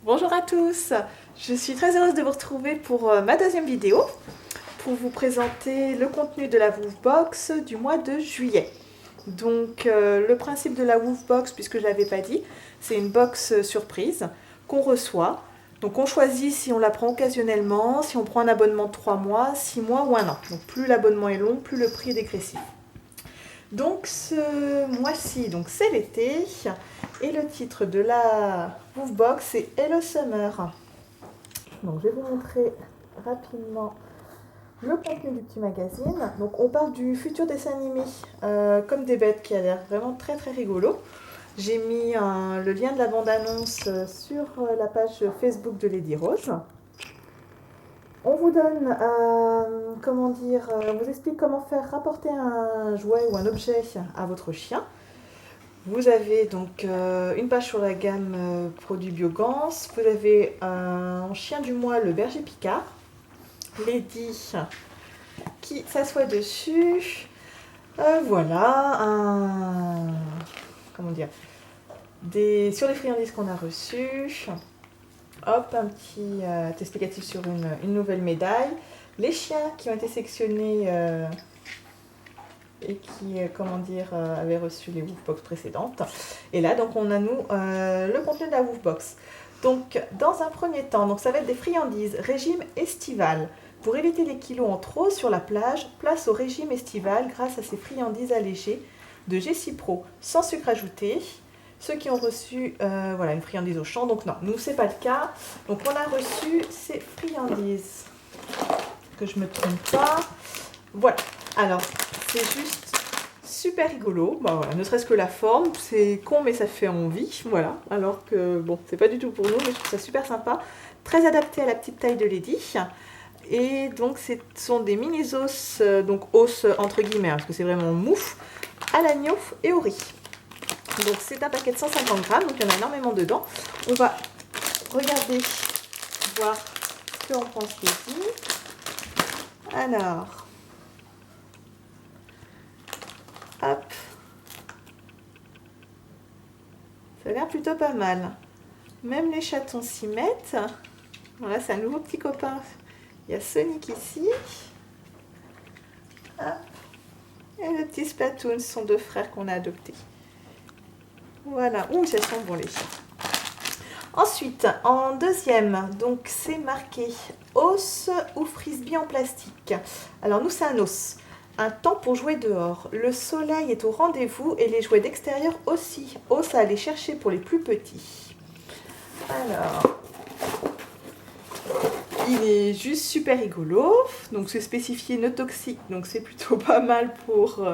Bonjour à tous, je suis très heureuse de vous retrouver pour ma deuxième vidéo pour vous présenter le contenu de la Woofbox du mois de juillet. Donc le principe de la Woofbox, puisque je ne l'avais pas dit, c'est une box surprise qu'on reçoit. Donc on choisit si on la prend occasionnellement, si on prend un abonnement de 3 mois, 6 mois ou 1 an. Donc plus l'abonnement est long, plus le prix est dégressif. Donc ce mois-ci, donc c'est l'été, et le titre de la Woofbox c'est Hello Summer. Donc je vais vous montrer rapidement le contenu du petit magazine. Donc on parle du futur dessin animé Comme des bêtes qui a l'air vraiment très très rigolo. J'ai mis le lien de la bande-annonce sur la page Facebook de Lady Rose. On vous donne, on vous explique comment faire rapporter un jouet ou un objet à votre chien. Vous avez donc une page sur la gamme produits Biogans. Vous avez un chien du mois, le berger Picard. Lady qui s'assoit dessus. Voilà, sur les friandises qu'on a reçues. Hop, un petit explicatif sur une nouvelle médaille. Les chiens qui ont été sélectionnés et qui, avaient reçu les Woofbox précédentes. Et là, donc, on a, le contenu de la Woofbox. Donc, dans un premier temps, donc, ça va être des friandises, régime estival. Pour éviter les kilos en trop sur la plage, place au régime estival grâce à ces friandises allégées de Jessie Pro, sans sucre ajouté. Ceux qui ont reçu une friandise au champ, donc non, nous c'est pas le cas. Donc on a reçu ces friandises, que je me trompe pas. Voilà, alors c'est juste super rigolo, ne serait-ce que la forme, c'est con mais ça fait envie, voilà. Alors que bon, c'est pas du tout pour nous, mais je trouve ça super sympa, très adapté à la petite taille de Lady. Et donc ce sont des mini os, donc os entre guillemets, parce que c'est vraiment mouf, à l'agneau et au riz. Donc c'est un paquet de 150 grammes, donc il y en a énormément dedans. On va regarder, voir ce qu'on pense ici. Alors, hop, ça a l'air plutôt pas mal. Même les chatons s'y mettent. Voilà, c'est un nouveau petit copain. Il y a Sonic ici. Hop. Et le petit Splatoon, ce sont deux frères qu'on a adoptés. Voilà, ouh, ça sent bon les chiens. Ensuite, en deuxième, donc c'est marqué os ou frisbee en plastique. Alors nous, c'est un os. Un temps pour jouer dehors. Le soleil est au rendez-vous et les jouets d'extérieur aussi. Os à aller chercher pour les plus petits. Alors, il est juste super rigolo. Donc c'est spécifié no toxique, donc c'est plutôt pas mal pour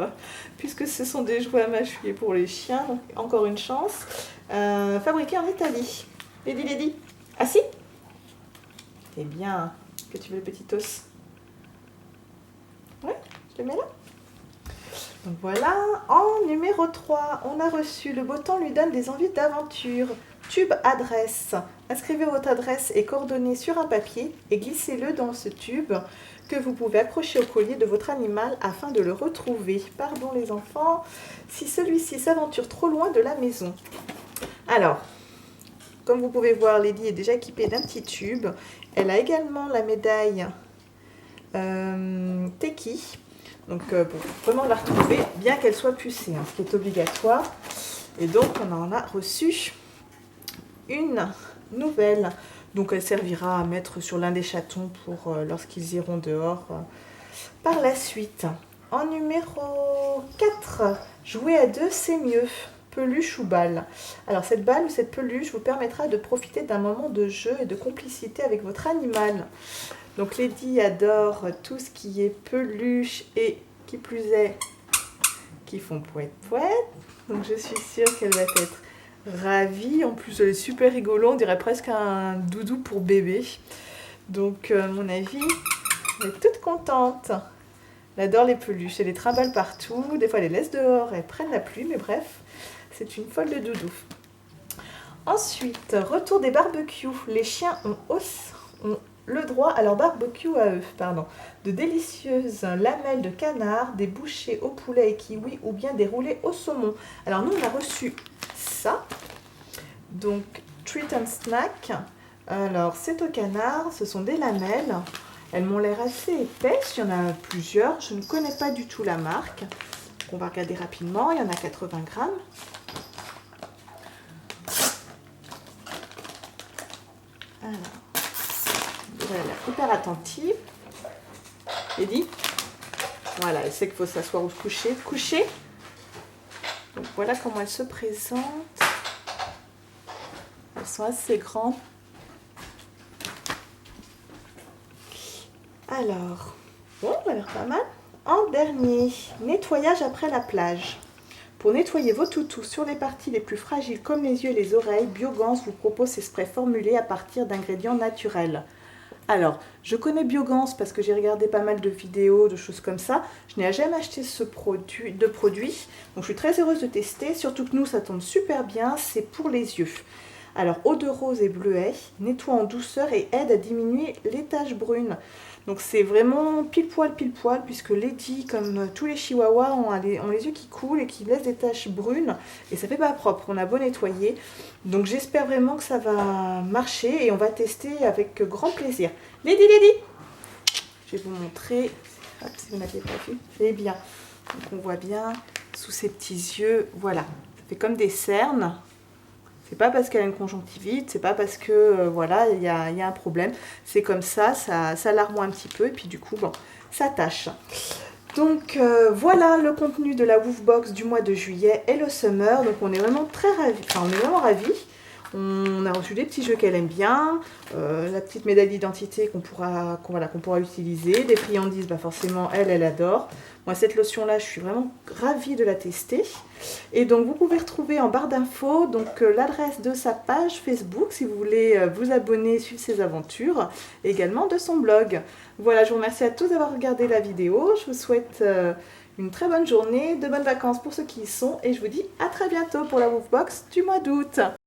puisque ce sont des jouets à mâchouiller pour les chiens. Donc encore une chance. Fabriqué en Italie. Lady. Ah si? Eh bien, que tu veux le petit os? Ouais, je le mets là. Donc voilà, en numéro 3, on a reçu Le beau temps lui donne des envies d'aventure. Tube adresse. Inscrivez votre adresse et coordonnées sur un papier et glissez-le dans ce tube que vous pouvez accrocher au collier de votre animal afin de le retrouver. Pardon les enfants, si celui-ci s'aventure trop loin de la maison. Alors, comme vous pouvez voir, Lady est déjà équipée d'un petit tube. Elle a également la médaille Teki. Donc pour vraiment la retrouver, bien qu'elle soit pucée, ce qui est obligatoire. Et donc on en a reçu une nouvelle. Donc elle servira à mettre sur l'un des chatons pour lorsqu'ils iront dehors par la suite. En numéro 4, jouer à deux c'est mieux. Peluche ou balle. Alors cette balle ou cette peluche vous permettra de profiter d'un moment de jeu et de complicité avec votre animal. Donc Lady adore tout ce qui est peluche et qui plus est qui font pouette pouette. Donc je suis sûre qu'elle va être ravie. En plus elle est super rigolo, on dirait presque un doudou pour bébé. Donc à mon avis, elle est toute contente. Elle adore les peluches, elle les trimballe partout. Des fois elle les laisse dehors, elles prennent la pluie, mais bref. C'est une folle de doudou. Ensuite, retour des barbecues. Les chiens ont le droit à leur barbecue à eux. De délicieuses lamelles de canard, des bouchées au poulet et kiwi ou bien des roulés au saumon. Alors nous, on a reçu ça. Donc, treat and snack. Alors, c'est au canard, ce sont des lamelles. Elles m'ont l'air assez épaisses, il y en a plusieurs. Je ne connais pas du tout la marque. On va regarder rapidement, il y en a 80 grammes. Alors, elle a l'air hyper attentive. Eddie, voilà, elle sait qu'il faut s'asseoir ou se coucher. Coucher. Donc voilà comment elles se présentent. Elles sont assez grandes. Alors, bon, ça a l'air pas mal. En dernier, nettoyage après la plage. Pour nettoyer vos toutous sur les parties les plus fragiles comme les yeux et les oreilles, Biogans vous propose ces sprays formulés à partir d'ingrédients naturels. Alors, je connais Biogans parce que j'ai regardé pas mal de vidéos, de choses comme ça. Je n'ai jamais acheté ce produit, donc je suis très heureuse de tester. Surtout que nous, ça tombe super bien, c'est pour les yeux. Alors, eau de rose et bleuet, nettoie en douceur et aide à diminuer les taches brunes. Donc c'est vraiment pile poil, puisque Lady, comme tous les chihuahuas, ont les yeux qui coulent et qui laissent des taches brunes. Et ça fait pas propre, on a beau nettoyer. Donc j'espère vraiment que ça va marcher et on va tester avec grand plaisir. Lady, je vais vous montrer, hop, si vous n'aviez pas vu, c'est bien. Donc on voit bien sous ses petits yeux, voilà, ça fait comme des cernes. C'est pas parce qu'elle a une conjonctivite, c'est pas parce que voilà, il y a un problème. C'est comme ça larmoie un petit peu et puis du coup, bon, ça tâche. Donc voilà le contenu de la Woofbox du mois de juillet et le summer. Donc on est vraiment très ravis, enfin on est vraiment ravis. On a reçu des petits jeux qu'elle aime bien, la petite médaille d'identité qu'on pourra utiliser, des friandises, bah forcément elle adore. Moi cette lotion là je suis vraiment ravie de la tester. Et donc vous pouvez retrouver en barre d'infos l'adresse de sa page Facebook si vous voulez vous abonner, suivre ses aventures, et également de son blog. Voilà, je vous remercie à tous d'avoir regardé la vidéo, je vous souhaite une très bonne journée, de bonnes vacances pour ceux qui y sont et je vous dis à très bientôt pour la Woofbox du mois d'août.